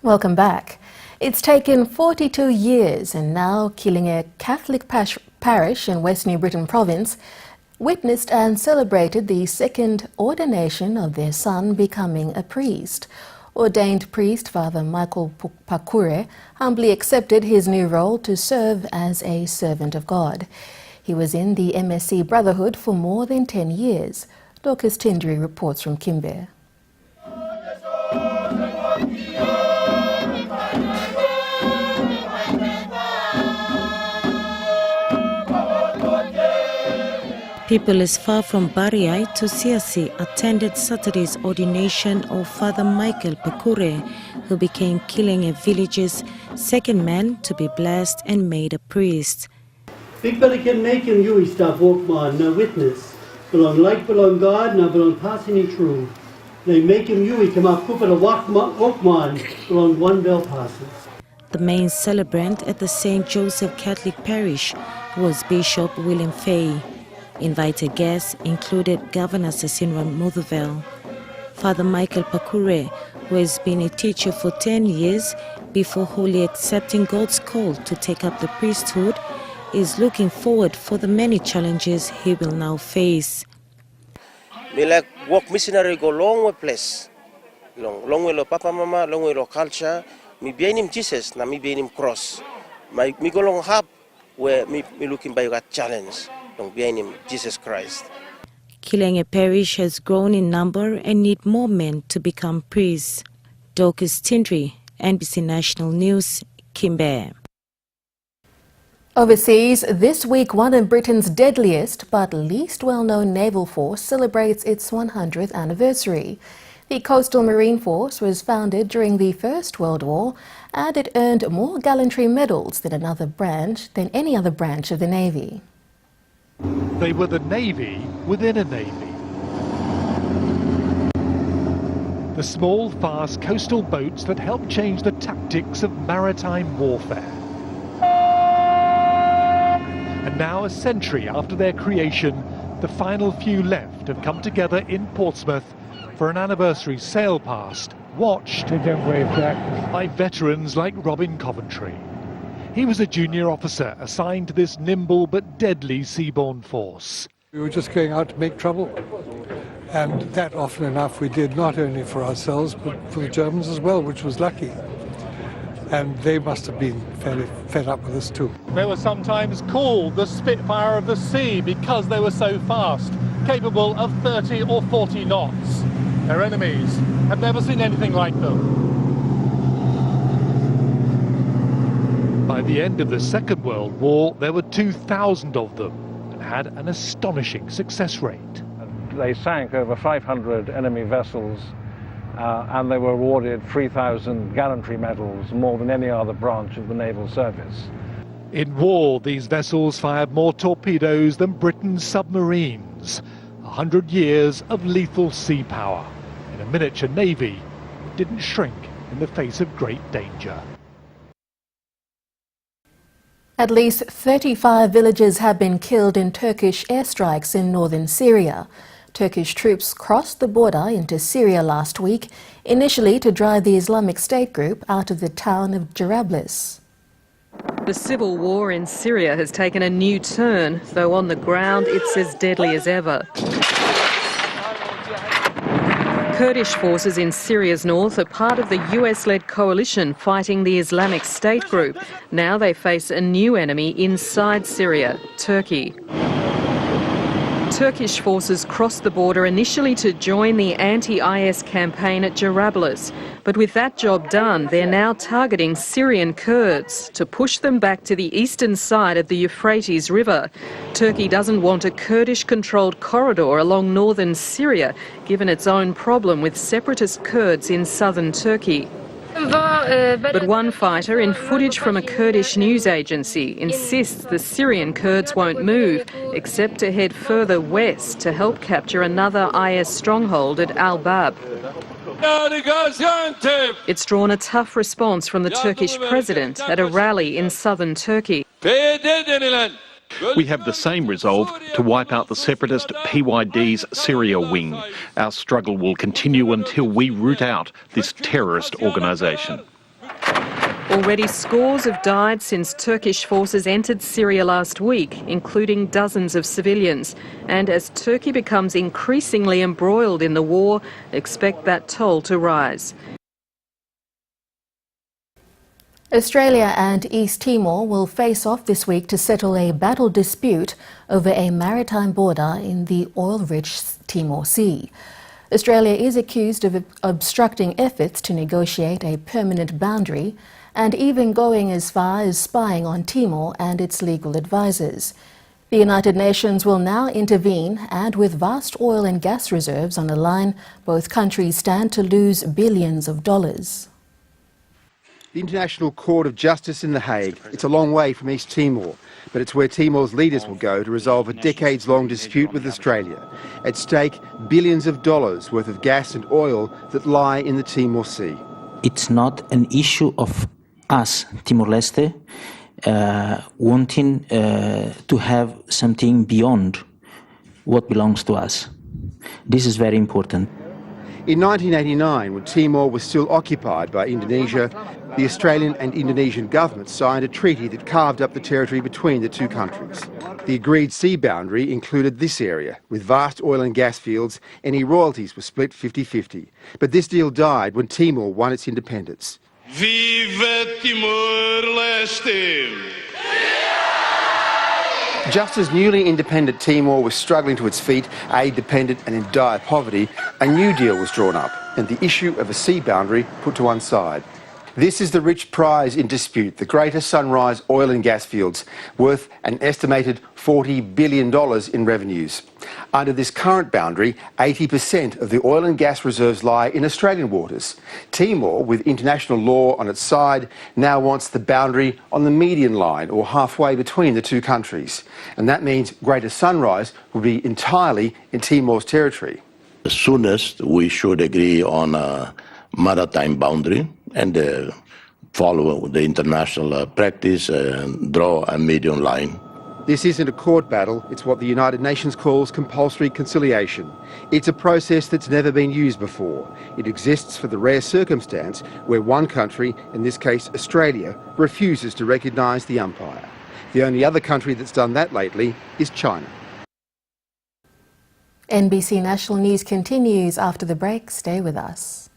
Welcome back. It's taken 42 years, and now Killinge Catholic Parish in West New Britain Province witnessed and celebrated the second ordination of their son becoming a priest. Ordained priest Father Michael Peccary humbly accepted his new role to serve as a servant of God. He was in the MSC Brotherhood for more than 10 years. Dorcas Tindri reports from Kimber. People as far from Bariai to Siasi attended Saturday's ordination of Father Michael Peccary, who became Killinge Village's second man to be blessed and made a priest. People can make him you stuff walk man, no witness. Belong like belong God, now belong passing in true. They make him you come up couple of walk man, belong one bell passes. The main celebrant at the St. Joseph Catholic Parish was Bishop William Fay. Invited guests included Governor Cecilio Motherwell. Father Michael Peccary, who has been a teacher for 10 years before wholly accepting God's call to take up the priesthood, is looking forward for the many challenges he will now face. Me like work missionary go long way place, long way lo papa mama, long way lo culture. Me behind him Jesus, na me behind him cross. Me go long hub where me looking by that challenge. Behind him, Jesus Christ. Killinge Parish has grown in number and need more men to become priests. Dorcas Tindri, NBC National News, Kimber. Overseas, this week one of Britain's deadliest but least well-known naval force celebrates its 100th anniversary. The Coastal Marine Force was founded during the First World War, and it earned more gallantry medals than any other branch of the Navy. They were the Navy within a Navy. The small, fast coastal boats that helped change the tactics of maritime warfare. And now, a century after their creation, the final few left have come together in Portsmouth for an anniversary sail past, watched by veterans like Robin Coventry. He was a junior officer assigned to this nimble but deadly seaborne force. We were just going out to make trouble, and that often enough we did, not only for ourselves but for the Germans as well, which was lucky. And they must have been fairly fed up with us too. They were sometimes called the Spitfire of the sea because they were so fast, capable of 30 or 40 knots. Their enemies had never seen anything like them. By the end of the Second World War, there were 2,000 of them and had an astonishing success rate. They sank over 500 enemy vessels and they were awarded 3,000 gallantry medals, more than any other branch of the naval service. In war, these vessels fired more torpedoes than Britain's submarines. 100 years of lethal sea power in a miniature navy that didn't shrink in the face of great danger. At least 35 villagers have been killed in Turkish airstrikes in northern Syria. Turkish troops crossed the border into Syria last week, initially to drive the Islamic State group out of the town of Jarablus. The civil war in Syria has taken a new turn, though on the ground it's as deadly as ever. Kurdish forces in Syria's north are part of the US-led coalition fighting the Islamic State group. Now they face a new enemy inside Syria, Turkey. Turkish forces crossed the border initially to join the anti-IS campaign at Jarablus. But with that job done, they're now targeting Syrian Kurds to push them back to the eastern side of the Euphrates River. Turkey doesn't want a Kurdish-controlled corridor along northern Syria, given its own problem with separatist Kurds in southern Turkey. But one fighter, in footage from a Kurdish news agency, insists the Syrian Kurds won't move, except to head further west to help capture another IS stronghold at Al-Bab. It's drawn a tough response from the Turkish president at a rally in southern Turkey. We have the same resolve to wipe out the separatist PYD's Syria wing. Our struggle will continue until we root out this terrorist organisation. Already scores have died since Turkish forces entered Syria last week, including dozens of civilians. And as Turkey becomes increasingly embroiled in the war, expect that toll to rise. Australia and East Timor will face off this week to settle a battle dispute over a maritime border in the oil-rich Timor Sea. Australia is accused of obstructing efforts to negotiate a permanent boundary and even going as far as spying on Timor and its legal advisors. The United Nations will now intervene, and with vast oil and gas reserves on the line, both countries stand to lose billions of dollars. The International Court of Justice in The Hague. It's a long way from East Timor, but it's where Timor's leaders will go to resolve a decades-long dispute with Australia. At stake, billions of dollars worth of gas and oil that lie in the Timor Sea. It's not an issue of us, Timor-Leste, wanting to have something beyond what belongs to us. This is very important. In 1989, when Timor was still occupied by Indonesia, the Australian and Indonesian governments signed a treaty that carved up the territory between the two countries. The agreed sea boundary included this area. With vast oil and gas fields, any royalties were split 50-50. But this deal died when Timor won its independence. Viva Timor-Leste! Just as newly independent Timor was struggling to its feet, aid-dependent and in dire poverty, a new deal was drawn up and the issue of a sea boundary put to one side. This is the rich prize in dispute, the Greater Sunrise oil and gas fields, worth an estimated $40 billion in revenues. Under this current boundary, 80% of the oil and gas reserves lie in Australian waters. Timor, with international law on its side, now wants the boundary on the median line, or halfway between the two countries. And that means Greater Sunrise will be entirely in Timor's territory. The soonest we should agree on a maritime boundary and follow the international practice and draw a median line. This isn't a court battle, it's what the United Nations calls compulsory conciliation. It's a process that's never been used before. It exists for the rare circumstance where one country, in this case Australia, refuses to recognise the umpire. The only other country that's done that lately is China. NBC National News continues after the break. Stay with us.